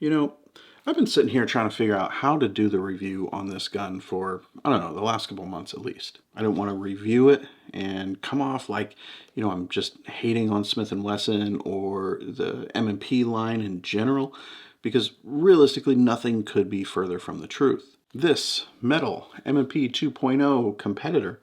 You know, I've been sitting here trying to figure out how to do the review on this gun for, I don't know, the last couple months at least. I don't want to review it and come off like, I'm just hating on Smith & Wesson or the M&P line in general, because realistically nothing could be further from the truth. This Metal M&P 2.0 Competitor,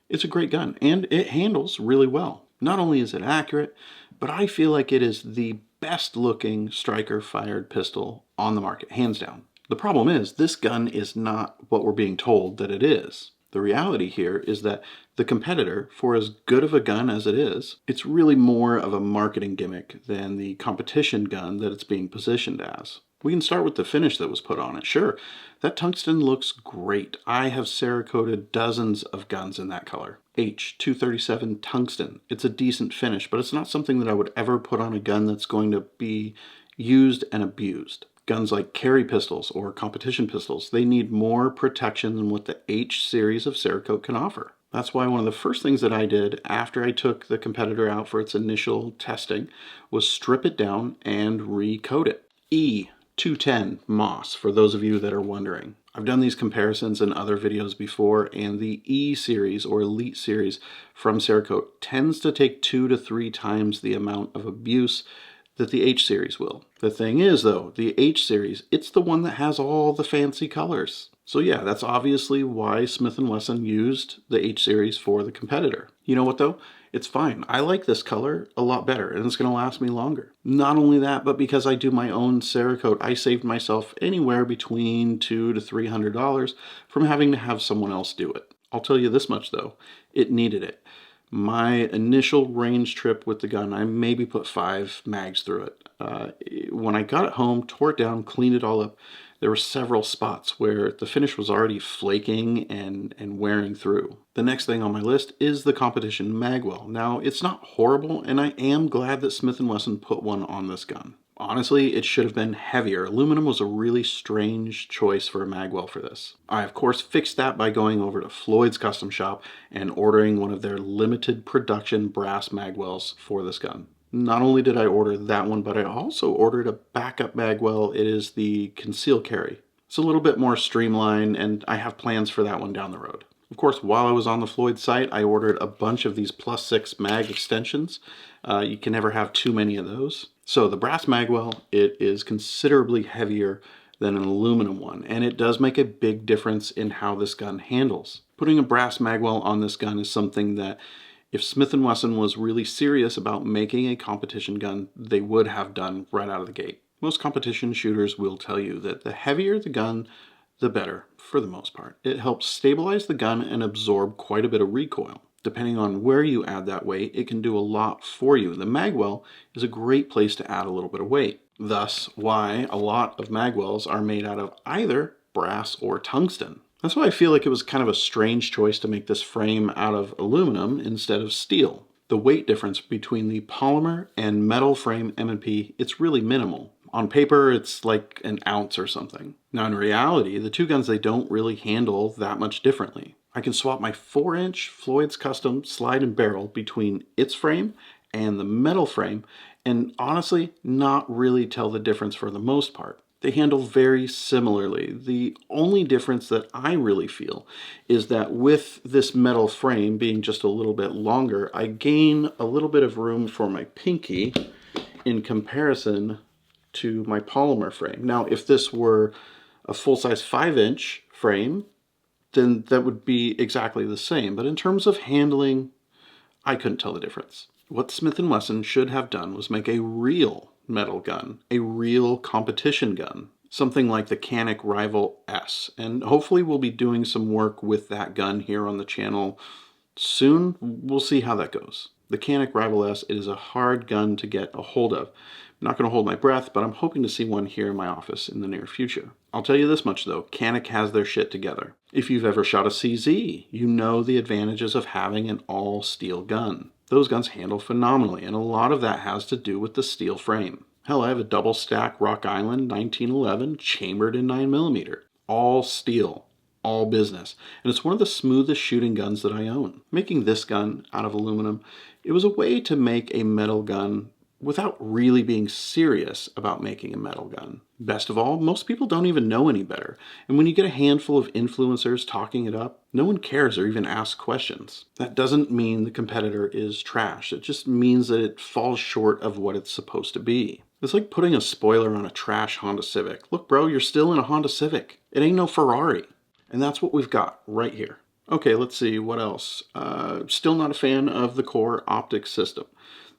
it's a great gun and it handles really well. Not only is it accurate, but I feel like it is the best looking striker fired pistol on the market, hands down. The problem is, this gun is not what we're being told that it is. The reality here is that the Competitor, for as good of a gun as it is, it's really more of a marketing gimmick than the competition gun that it's being positioned as. We can start with the finish that was put on it. Sure, that tungsten looks great. I have Cerakoted dozens of guns in that color. H237 tungsten. It's a decent finish, but it's not something that I would ever put on a gun that's going to be used and abused. Guns like carry pistols or competition pistols, they need more protection than what the H series of Cerakote can offer. That's why one of the first things that I did after I took the Competitor out for its initial testing was strip it down and recoat it. E210 Moss, for those of you that are wondering. I've done these comparisons in other videos before, and the E series or Elite series from Cerakote tends to take 2 to 3 times the amount of abuse that the H series will. The thing is though, the H series, it's the one that has all the fancy colors. So yeah, that's obviously why Smith & Wesson used the H series for the Competitor. You know what though? It's fine. I like this color a lot better and it's going to last me longer. Not only that, but because I do my own Cerakote, I saved myself anywhere between $200 to $300 from having to have someone else do it. I'll tell you this much though, it needed it. My initial range trip with the gun, I maybe put 5 mags through it. When I got it home, tore it down, cleaned it all up, there were several spots where the finish was already flaking and wearing through. The next thing on my list is the competition Magwell. Now, it's not horrible, and I am glad that Smith & Wesson put one on this gun. Honestly, it should have been heavier. Aluminum was a really strange choice for a Magwell for this. I, of course, fixed that by going over to Floyd's Custom Shop and ordering one of their limited production brass Magwells for this gun. Not only did I order that one, but I also ordered a backup Magwell. It is the conceal carry. It's a little bit more streamlined, and I have plans for that one down the road. Of course, while I was on the Floyd site, I ordered a bunch of these +6 mag extensions. You can never have too many of those. So the brass Magwell, it is considerably heavier than an aluminum one, and it does make a big difference in how this gun handles. Putting a brass Magwell on this gun is something that if Smith & Wesson was really serious about making a competition gun, they would have done right out of the gate. Most competition shooters will tell you that the heavier the gun, the better, for the most part. It helps stabilize the gun and absorb quite a bit of recoil. Depending on where you add that weight, it can do a lot for you. The Magwell is a great place to add a little bit of weight. Thus, why a lot of Magwells are made out of either brass or tungsten. That's why I feel like it was kind of a strange choice to make this frame out of aluminum instead of steel. The weight difference between the polymer and metal frame M&P, it's really minimal. On paper, it's like an ounce or something. Now in reality, the two guns, they don't really handle that much differently. I can swap my 4-inch Floyd's Custom slide and barrel between its frame and the metal frame, and honestly, not really tell the difference for the most part. They handle very similarly. The only difference that I really feel is that with this metal frame being just a little bit longer, I gain a little bit of room for my pinky in comparison to my polymer frame. Now, if this were a full-size 5-inch frame, then that would be exactly the same. But in terms of handling, I couldn't tell the difference. What Smith & Wesson should have done was make a real metal gun, a real competition gun, something like the Canic Rival S. And hopefully we'll be doing some work with that gun here on the channel soon. We'll see how that goes. The Canic Rival S, it is a hard gun to get a hold of. I'm not going to hold my breath, but I'm hoping to see one here in my office in the near future. I'll tell you this much though, Canic has their shit together. If you've ever shot a CZ, you know the advantages of having an all-steel gun. Those guns handle phenomenally, and a lot of that has to do with the steel frame. Hell, I have a double stack Rock Island 1911 chambered in 9mm. All steel, all business, and it's one of the smoothest shooting guns that I own. Making this gun out of aluminum, it was a way to make a metal gun without really being serious about making a metal gun. Best of all, most people don't even know any better. And when you get a handful of influencers talking it up, no one cares or even asks questions. That doesn't mean the competitor is trash. It just means that it falls short of what it's supposed to be. It's like putting a spoiler on a trash Honda Civic. Look, bro, you're still in a Honda Civic. It ain't no Ferrari. And that's what we've got right here. Okay, let's see, what else? Still not a fan of the core optic system.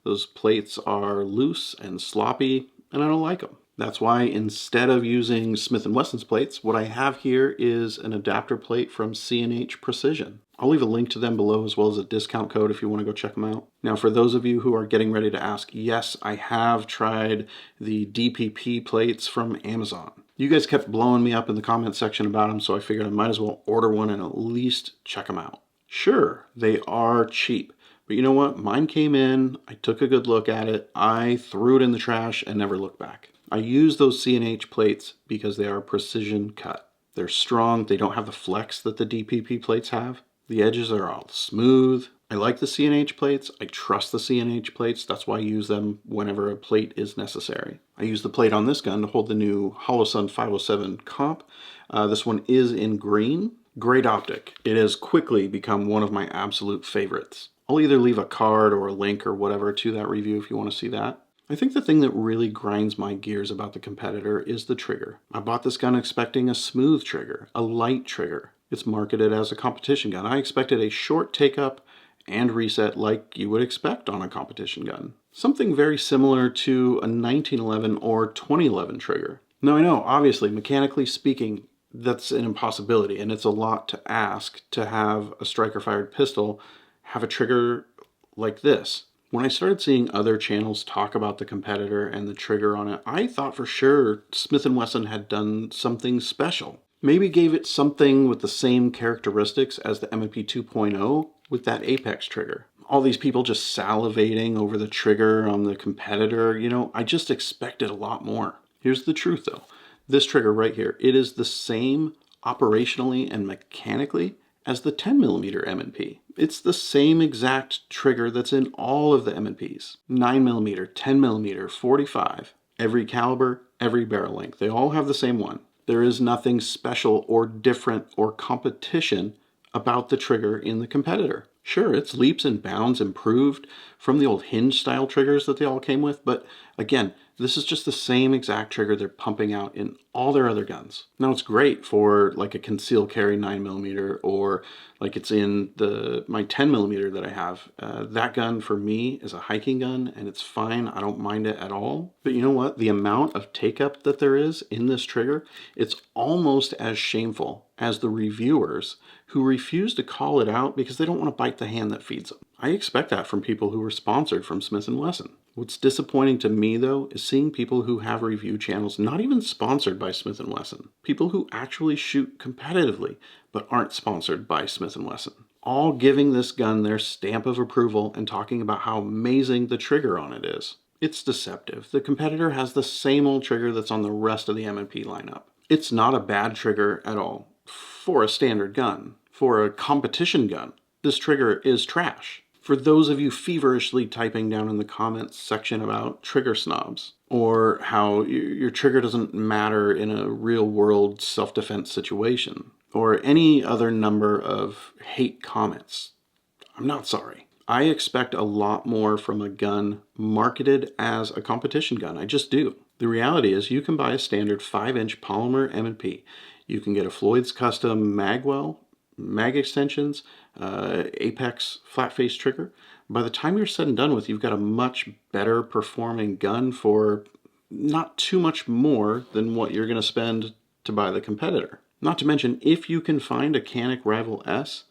Those plates are loose and sloppy, and I don't like them. That's why instead of using Smith & Wesson's plates, what I have here is an adapter plate from C&H Precision. I'll leave a link to them below as well as a discount code if you want to go check them out. Now, for those of you who are getting ready to ask, yes, I have tried the DPP plates from Amazon. You guys kept blowing me up in the comment section about them, so I figured I might as well order one and at least check them out. Sure, they are cheap. But you know what? Mine came in, I took a good look at it, I threw it in the trash and never looked back. I use those C&H plates because they are precision cut. They're strong, they don't have the flex that the DPP plates have. The edges are all smooth. I like the C&H plates, I trust the C&H plates, that's why I use them whenever a plate is necessary. I use the plate on this gun to hold the new Holosun 507 comp. This one is in green. Great optic. It has quickly become one of my absolute favorites. I'll either leave a card or a link or whatever to that review if you want to see that. I think the thing that really grinds my gears about the competitor is the trigger. I bought this gun expecting a smooth trigger, a light trigger. It's marketed as a competition gun. I expected a short take-up and reset like you would expect on a competition gun. Something very similar to a 1911 or 2011 trigger. Now I know, obviously, mechanically speaking, that's an impossibility, and it's a lot to ask to have a striker-fired pistol have a trigger like this. When I started seeing other channels talk about the competitor and the trigger on it, I thought for sure Smith & Wesson had done something special. Maybe gave it something with the same characteristics as the M&P 2.0 with that Apex trigger. All these people just salivating over the trigger on the competitor, you know, I just expected a lot more. Here's the truth though. This trigger right here, it is the same operationally and mechanically as the 10mm M&P. It's the same exact trigger that's in all of the M&Ps. 9mm, 10mm, 45. Every caliber, every barrel length. They all have the same one. There is nothing special or different or competition about the trigger in the competitor. Sure, it's leaps and bounds improved from the old hinge style triggers that they all came with, but again, this is just the same exact trigger they're pumping out in all their other guns. Now it's great for like a concealed carry 9mm or like it's in my 10mm that I have. That gun for me is a hiking gun and it's fine. I don't mind it at all. But you know what? The amount of take-up that there is in this trigger, it's almost as shameful as the reviewers who refuse to call it out because they don't want to bite the hand that feeds them. I expect that from people who are sponsored from Smith & Wesson. What's disappointing to me though is seeing people who have review channels not even sponsored by Smith & Wesson. People who actually shoot competitively but aren't sponsored by Smith & Wesson. All giving this gun their stamp of approval and talking about how amazing the trigger on it is. It's deceptive. The competitor has the same old trigger that's on the rest of the M&P lineup. It's not a bad trigger at all. For a standard gun, for a competition gun, this trigger is trash. For those of you feverishly typing down in the comments section about trigger snobs, or how your trigger doesn't matter in a real world self-defense situation, or any other number of hate comments, I'm not sorry. I expect a lot more from a gun marketed as a competition gun. I just do. The reality is you can buy a standard 5-inch polymer M&P. You can get a Floyd's Custom Magwell, mag extensions, Apex flat face trigger. By the time you're said and done with, you've got a much better performing gun for not too much more than what you're going to spend to buy the competitor. Not to mention, if you can find a Canik Rival S,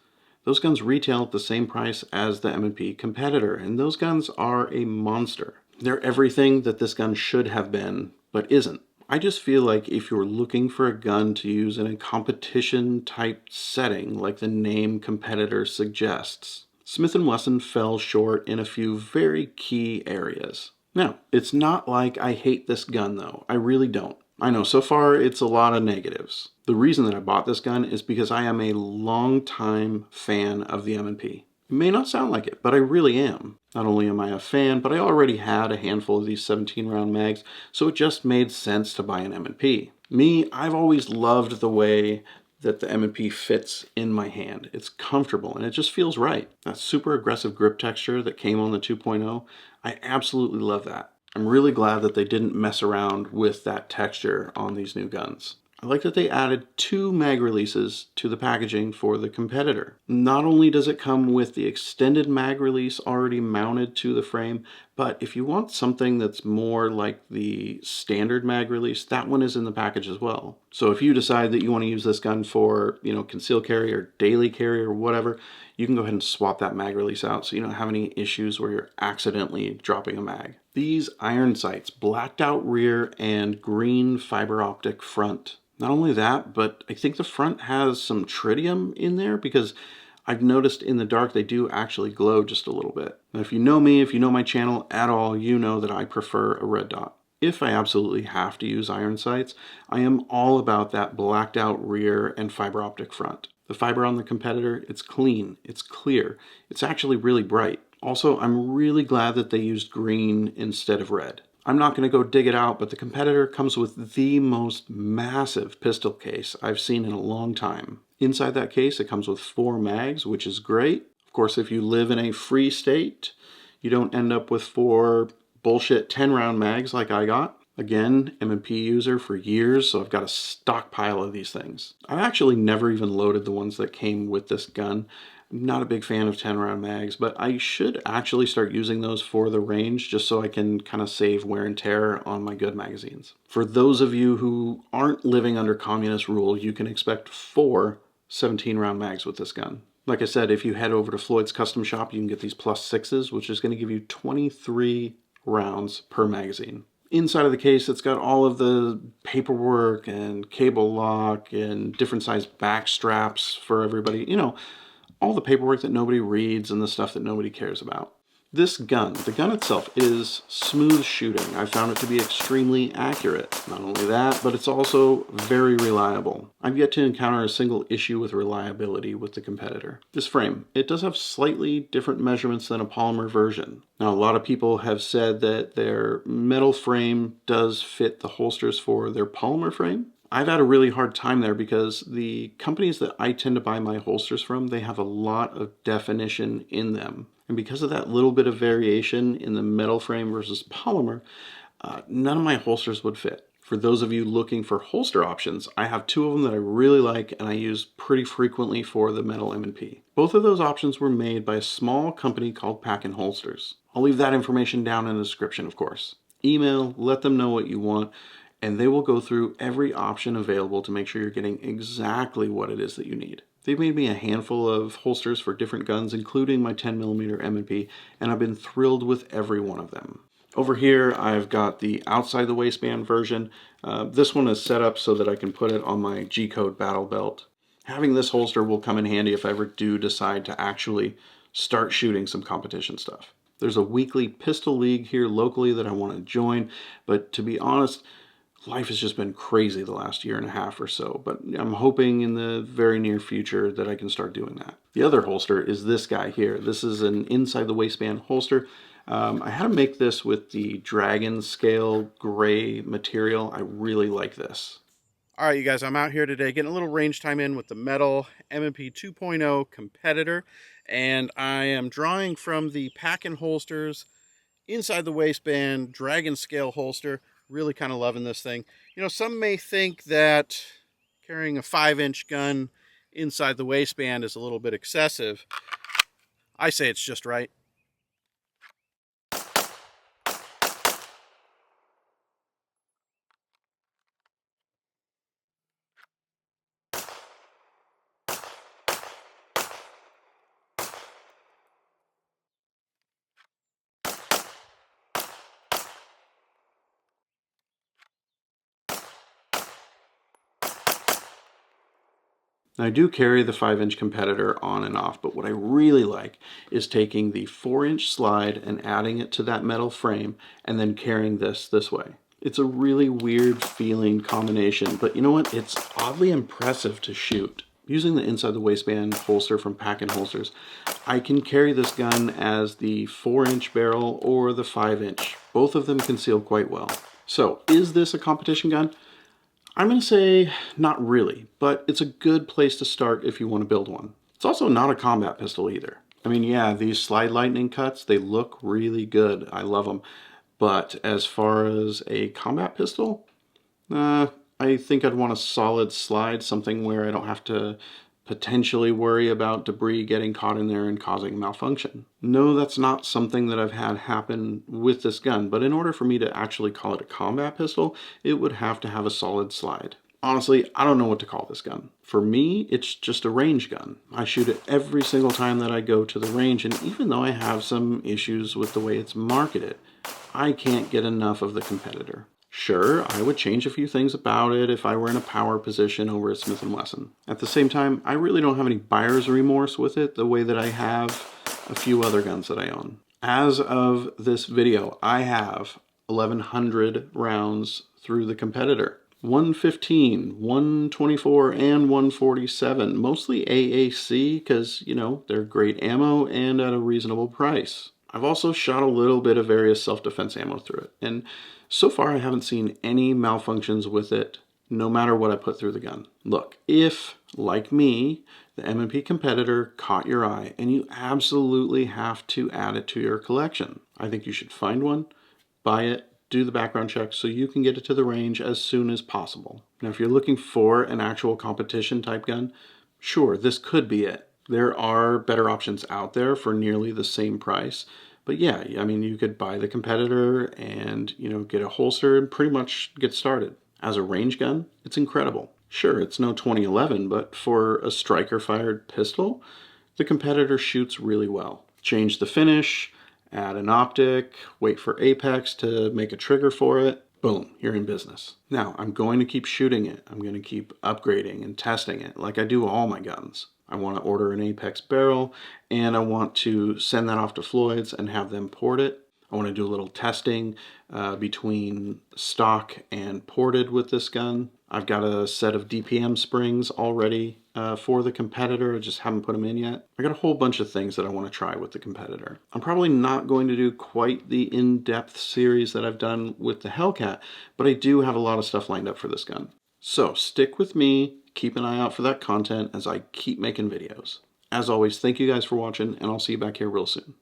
those guns retail at the same price as the M&P competitor, and those guns are a monster. They're everything that this gun should have been, but isn't. I just feel like if you're looking for a gun to use in a competition type setting like the name competitor suggests, Smith & Wesson fell short in a few very key areas. Now, it's not like I hate this gun though, I really don't. I know so far it's a lot of negatives. The reason that I bought this gun is because I am a long-time fan of the M&P. It may not sound like it, but I really am. Not only am I a fan, but I already had a handful of these 17 round mags, so it just made sense to buy an M&P. Me, I've always loved the way that the M&P fits in my hand. It's comfortable and it just feels right. That super aggressive grip texture that came on the 2.0, I absolutely love that. I'm really glad that they didn't mess around with that texture on these new guns. I like that they added 2 mag releases to the packaging for the Competitor. Not only does it come with the extended mag release already mounted to the frame, but if you want something that's more like the standard mag release, that one is in the package as well. So if you decide that you want to use this gun for, concealed carry or daily carry or whatever, you can go ahead and swap that mag release out so you don't have any issues where you're accidentally dropping a mag. These iron sights, blacked out rear and green fiber optic front. Not only that, but I think the front has some tritium in there because I've noticed in the dark they do actually glow just a little bit. Now, if you know me, if you know my channel at all, you know that I prefer a red dot. If I absolutely have to use iron sights, I am all about that blacked out rear and fiber optic front. The fiber on the Competitor, it's clean, it's clear, it's actually really bright. Also, I'm really glad that they used green instead of red. I'm not going to go dig it out, but the Competitor comes with the most massive pistol case I've seen in a long time. Inside that case, it comes with 4 mags, which is great. Of course, if you live in a free state, you don't end up with 4 bullshit 10-round mags like I got. Again, M&P user for years, so I've got a stockpile of these things. I've actually never even loaded the ones that came with this gun. I'm not a big fan of 10-round mags, but I should actually start using those for the range just so I can kind of save wear and tear on my good magazines. For those of you who aren't living under communist rule, you can expect 4 17-round mags with this gun. Like I said, if you head over to Floyd's Custom Shop, you can get these +6s, which is going to give you 23 rounds per magazine. Inside of the case, it's got all of the paperwork and cable lock and different size back straps for everybody. All the paperwork that nobody reads and the stuff that nobody cares about. This gun, the gun itself, is smooth shooting. I found it to be extremely accurate. Not only that, but it's also very reliable. I've yet to encounter a single issue with reliability with the Competitor. This frame, it does have slightly different measurements than a polymer version. Now, a lot of people have said that their metal frame does fit the holsters for their polymer frame. I've had a really hard time there because the companies that I tend to buy my holsters from, they have a lot of definition in them. And because of that little bit of variation in the metal frame versus polymer, none of my holsters would fit. For those of you looking for holster options, I have 2 of them that I really like and I use pretty frequently for the Metal M&P. Both of those options were made by a small company called Packin Holsters. I'll leave that information down in the description, of course. Email, let them know what you want, and they will go through every option available to make sure you're getting exactly what it is that you need. They've made me a handful of holsters for different guns, including my 10mm M&P, and I've been thrilled with every one of them. Over here, I've got the outside the waistband version. This one is set up so that I can put it on my G-Code battle belt. Having this holster will come in handy if I ever do decide to actually start shooting some competition stuff. There's a weekly pistol league here locally that I want to join, but to be honest, life has just been crazy the last year and a half or so, but I'm hoping in the very near future that I can start doing that. The other holster is this guy here. This is an inside the waistband holster. I had to make this with the dragon scale gray material. I really like this. All right, you guys, I'm out here today getting a little range time in with the Metal M&P 2.0 Competitor, and I am drawing from the Packin Holsters inside the waistband dragon scale holster. Really kind of loving this thing. Some may think that carrying a 5-inch gun inside the waistband is a little bit excessive. I say it's just right. Now, I do carry the 5-inch Competitor on and off, but what I really like is taking the 4-inch slide and adding it to that metal frame and then carrying this way. It's a really weird feeling combination, but you know what? It's oddly impressive to shoot. Using the inside the waistband holster from Packin Holsters, I can carry this gun as the 4-inch barrel or the 5-inch. Both of them conceal quite well. So, is this a competition gun? I'm going to say not really, but it's a good place to start if you want to build one. It's also not a combat pistol either. I mean, yeah, these slide lightning cuts, they look really good. I love them. But as far as a combat pistol, I think I'd want a solid slide, something where I don't have to potentially worry about debris getting caught in there and causing malfunction. No, that's not something that I've had happen with this gun, but in order for me to actually call it a combat pistol, it would have to have a solid slide. Honestly, I don't know what to call this gun. For me, it's just a range gun. I shoot it every single time that I go to the range, and even though I have some issues with the way it's marketed, I can't get enough of the Competitor. Sure, I would change a few things about it if I were in a power position over at Smith & Wesson. At the same time, I really don't have any buyer's remorse with it the way that I have a few other guns that I own. As of this video, I have 1,100 rounds through the Competitor. 115, 124, and 147. Mostly AAC because, you know, they're great ammo and at a reasonable price. I've also shot a little bit of various self-defense ammo through it, and so far I haven't seen any malfunctions with it, no matter what I put through the gun. Look, if, like me, the M&P Competitor caught your eye, and you absolutely have to add it to your collection, I think you should find one, buy it, do the background check so you can get it to the range as soon as possible. Now, if you're looking for an actual competition type gun, sure, this could be it. There are better options out there for nearly the same price. But yeah, I mean, you could buy the Competitor and, you know, get a holster and pretty much get started. As a range gun, it's incredible. Sure, it's no 2011, but for a striker-fired pistol, the Competitor shoots really well. Change the finish, add an optic, wait for apex to make a trigger for it. Boom, you're in business. Now, I'm going to keep shooting it. I'm going to keep upgrading and testing it like I do all my guns. I want to order an Apex barrel, and I want to send that off to Floyd's and have them port it. I want to do a little testing between stock and ported with this gun. I've got a set of DPM springs already for the Competitor. I just haven't put them in yet. I got a whole bunch of things that I want to try with the Competitor. I'm probably not going to do quite the in-depth series that I've done with the Hellcat, but I do have a lot of stuff lined up for this gun. So stick with me. Keep an eye out for that content as I keep making videos. As always, thank you guys for watching, and I'll see you back here real soon.